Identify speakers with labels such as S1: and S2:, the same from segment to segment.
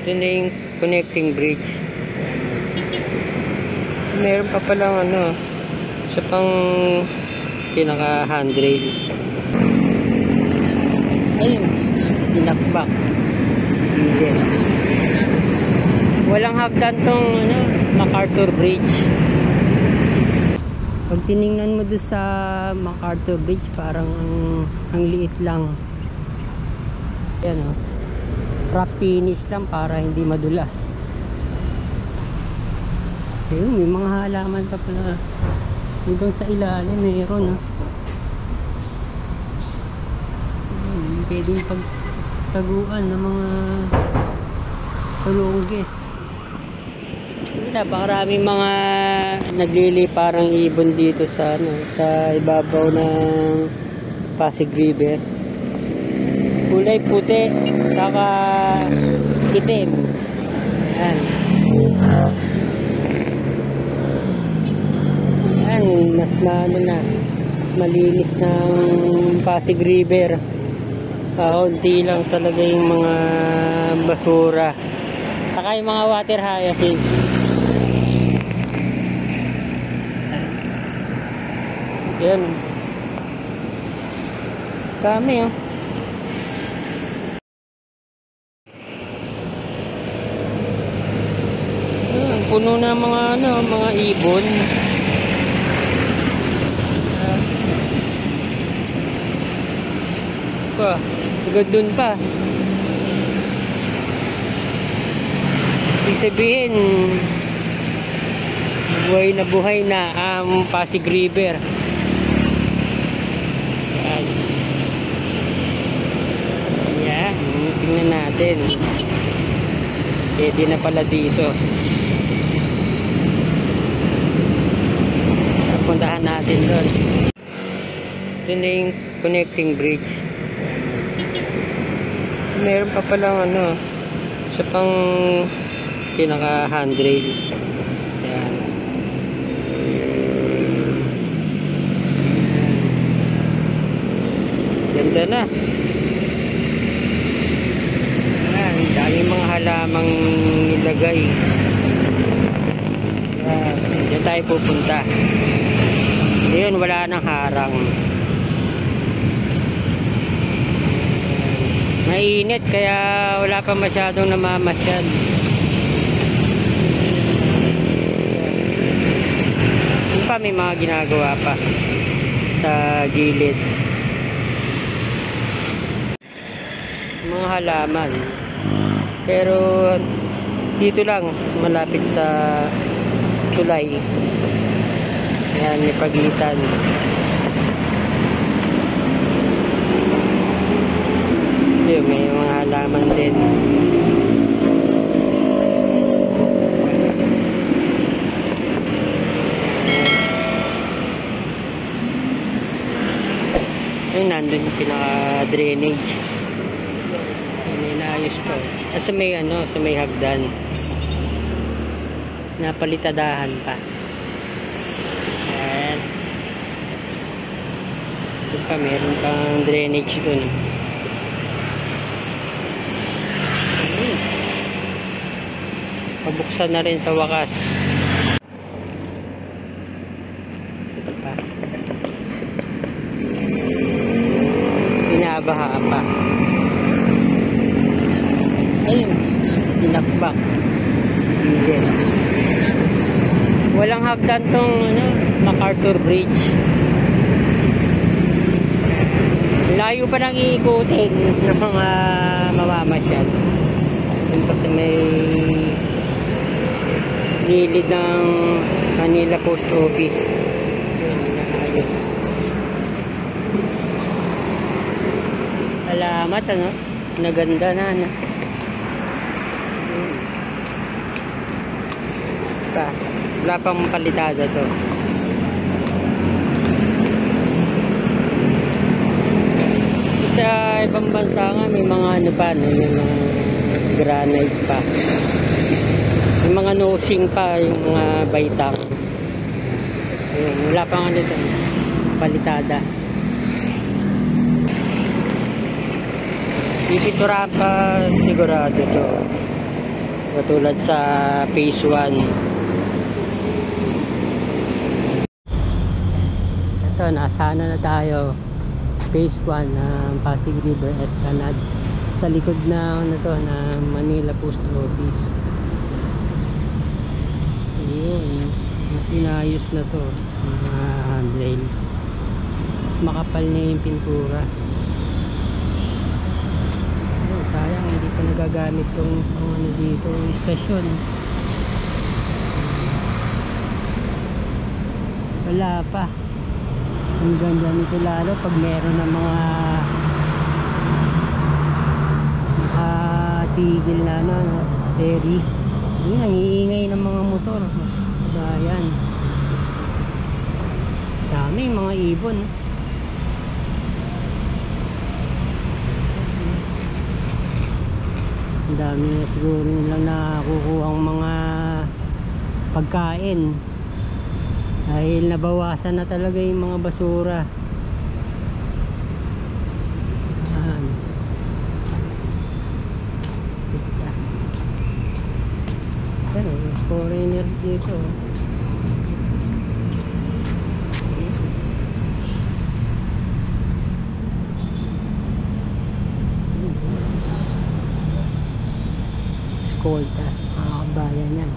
S1: Ito na yung connecting bridge. Meron pa palang ano, sa pang pinaka handrail. Ayun, pinakbak. Walang hagdan tong ano, MacArthur Bridge. Pag tiningnan mo doon sa MacArthur Bridge, parang ang liit lang. Yan o. Wrap finish lang para hindi madulas. Ayun, may mga halaman pa pala. Hanggang sa ilalim mayroon. Pwedeng pagtaguan ng mga tulunggis. Napakaraming mga nagliliparang ibon dito sa ano, sa ibabaw ng Pasig River. Kulay puti saka itim. Yan. Yan, mas malinis ng Pasig River. Kaunti lang talaga yung mga basura. Saka yung mga water hyacinths. Yan. Dami oh. Puno na mga ano, mga ibon. Pa, agad dun pa. Ibig sabihin, buhay na ang Pasig River. Yan. Yan, tingnan natin. Pwede na pala dito. Puntahan natin doon. Ito na yung connecting bridge. Meron pa palang ano, sa pang pinaka handrail. Yan. Ganda na. Yan, daming mga halamang nilagay. Yan, dyan tayo pupunta. Ayun, wala nang harang. Mainit kaya wala pa masyadong namamasyal. Yun pa, may mga ginagawa pa sa gilid. Mga halaman. Pero dito lang, malapit sa tulay. Ayan, may pagitan. Ayun, may mga halaman din. Ayun, nandun yung pinaka-drainage. May naayos pa. Sa may ano, sa may hagdan. Napalitadahan pa. Pa, meron pang drainage dun. Pabuksan na rin sa wakas. Ito pa. Inabaha pa. Ayun, pinakbak. Walang hagdan tong ano, MacArthur Bridge. Layo pa nang iikutin ng mga mamamasyal. Yun kasi may gilid ng Manila Post Office. Yun, naayos. Salamat, ano? Naganda na, ano? Wala pang palitada to. Sa ibang bansa nga may mga ano pa, no, yung mga granite pa, yung mga nosing pa, yung mga baitang. Ayun, wala pang ano to, palitada. Dito pa sigurado to. katulad sa phase 1. Ito, nasa na tayo, phase 1 ng Pasig River Esplanade, sa likod na ano to, na Manila Post Office. Ayun, mas inayos na to, mga handrails, mas makapal na yung pintura. Sayang hindi pa nagagamit tong ano dito, istasyon. Wala pa. Ang ganda nito lalo pag meron ng mga nakatigil na ano, ferry. Yun, ang iingay ng mga motor. Ayan, dami mga ibon. Ang dami na siguro nilang nakukuha ang mga pagkain dahil nabawasan na talaga yung mga basura. Ayan. Pero foreigner dito. Escolta, mga kabayan yan.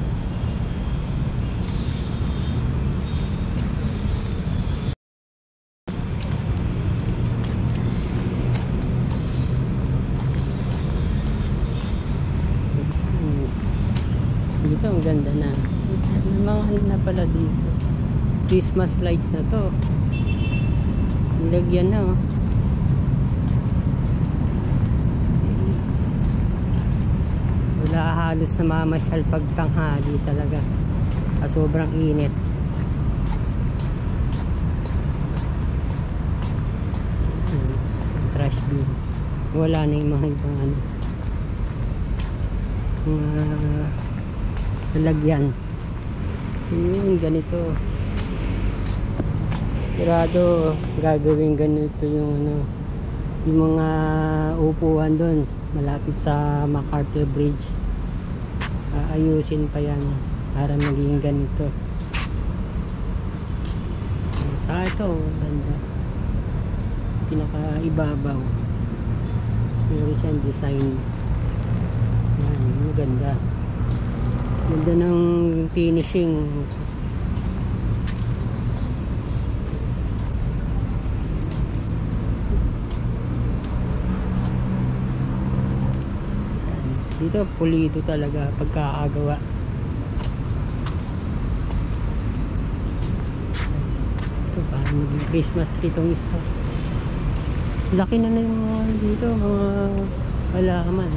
S1: Dito ang ganda na. May mga ano na pala dito, Christmas lights na to, nilagyan na oh. Wala halos na mamasyal pag tanghali talaga, sobrang init. Trash bins, wala na yung mga ibang ano, lalagyan. Yun, ganito. Sigurado gagawin ganito yung ano, yung mga upuan doon malapit sa MacArthur Bridge. Ayusin pa yan para maging ganito. Sa ito, ganda. Pinakaibabaw meron siyang design. Yan, maganda. Ganda ng finishing. Dito pulido talaga pagkakagawa. Ito parang maging Christmas tree tong isa. Laki na yung mga dito, mga halaman.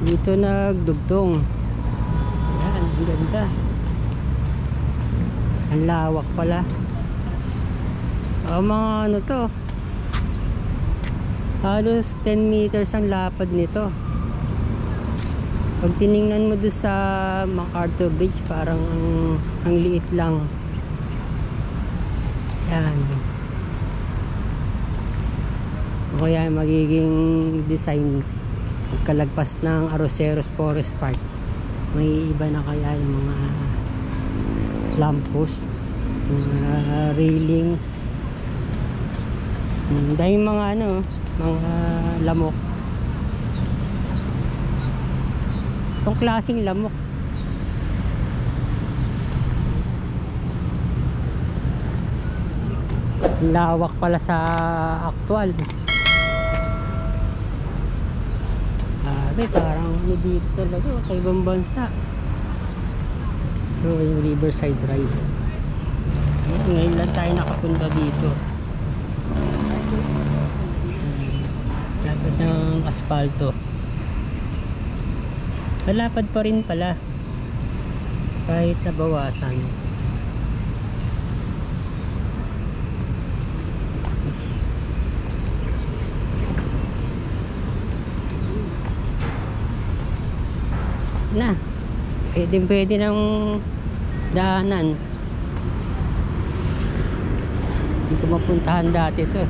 S1: Dito nagdugtong. Ayan, ang ganda. Ang lawak pala. Mga ano to, halos 10 meters ang lapad nito. Pag tiningnan mo doon sa MacArthur Bridge, parang ang liit lang. Yan. O kaya magiging design pagkalagpas ng Arroceros Forest Park, may iba na kaya yung mga lamppost, mga railings, dahil mga ano, mga lamok. Itong klaseng lamok, lawak pala sa actual. Parang ano dito talaga, kaibang bansa. Ito yung Riverside Drive. Ngayon lang tayo nakapunta dito. Lapad ng asfalto. Malapad pa rin pala kahit nabawasan. Na pwede ng daanan. Hindi ko mapuntahan dati to.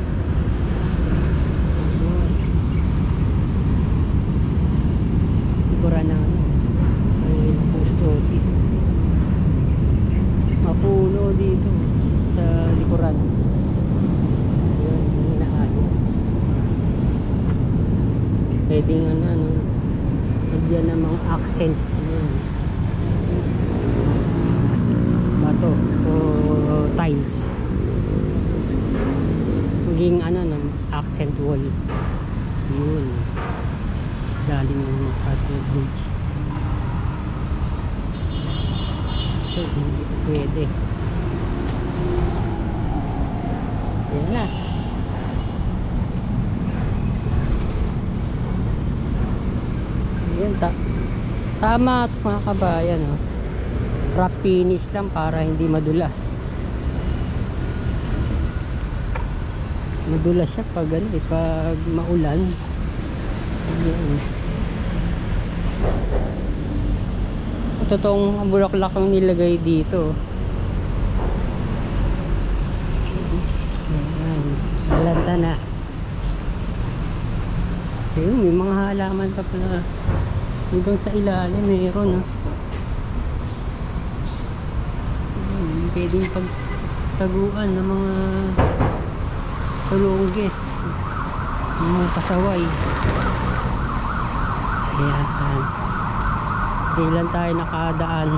S1: Pwedeng ano, lagyan ng mga accent. Ayan. Bato o tiles. Maging ano, ng accent wall. Yun. Galing ng mga cardboard bridge. Ito, hindi pwede. Yan na. Yan, tama at mga kabayan, oh. Rough finish lang para hindi madulas. Madulas siya pag ano, pag maulan. Ayan. Totoong bulaklak ang nilagay dito. Ayan. Malanta na. Ayun, may mga halaman pa pala. Hanggang sa ilalim mayroon, ah. Pwedeng pagtaguan ng mga tulunggis, mga pasaway. Ayan. Hindi lang tayo nakadaan.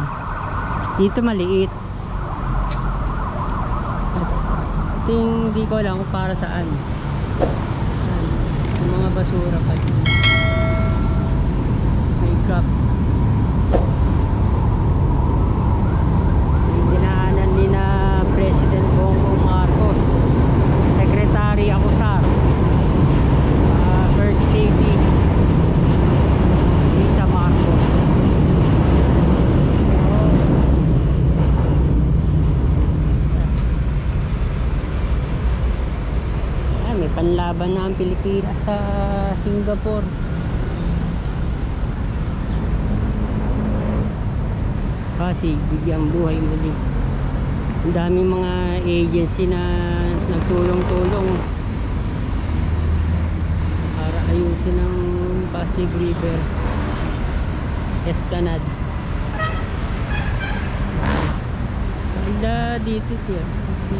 S1: Dito maliit. Ito yung hindi ko alam kung para saan. Yung mga basura pa dito. May cup. Yung dinaanan ni na President Bongbong Marcos, Secretary Acosar, First Lady Lisa Marcos. May panlaban na ang Pilipinas sa Singapore. Kasi bigyang buhay muli. Ang daming mga agency na nagtulong-tulong para ayusin ang Pasig River Esplanade. Ganda dito siya. Si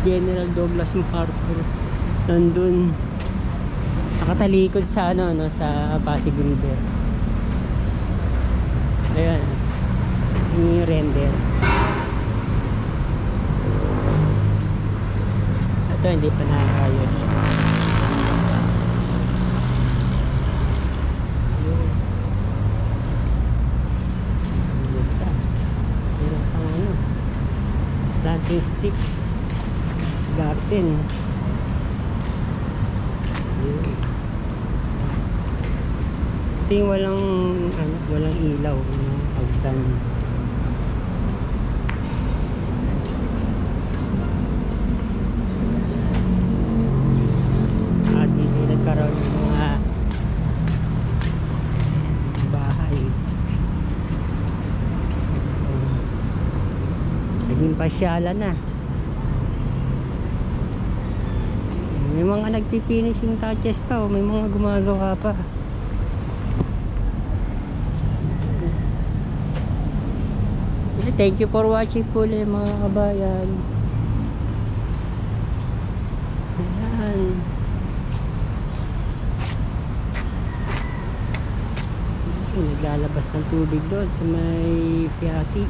S1: General Douglas MacArthur nandun nakatalikod sa ano, no, sa Pasig River. Ayan, yung render. Ito hindi pa naayos. Meron pang ano, planting strip, garden. Ito yung walang ano, walang ilaw, pagtan. Dito nagkaroon ng mga bahay. Naging pasyalan na. May mga nagpifinishing touches pa, may mga gumagawa pa. Thank you for watching po ulit mga kabayan. Ayan. Naglalabas ng tubig doon sa may Fiati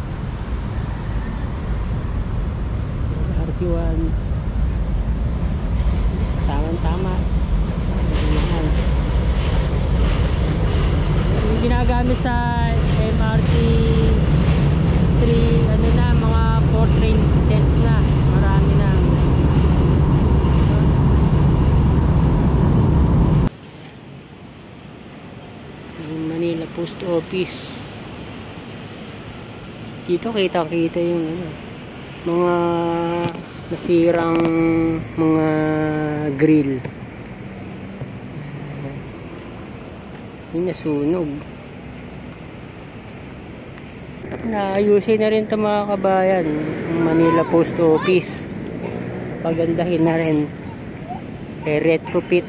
S1: RT1. Tama-tama. Ayan. Yung ginagamit sa MRT 3, ano na, mga 4 train sets na. Marami na. Yung Manila Post Office. Dito kita-kita yung ano, mga nasirang mga grill. Yung nasunog. Naayusin na rin ito mga kabayan, ang Manila Post Office. Pagandahin na rin. Retrofit.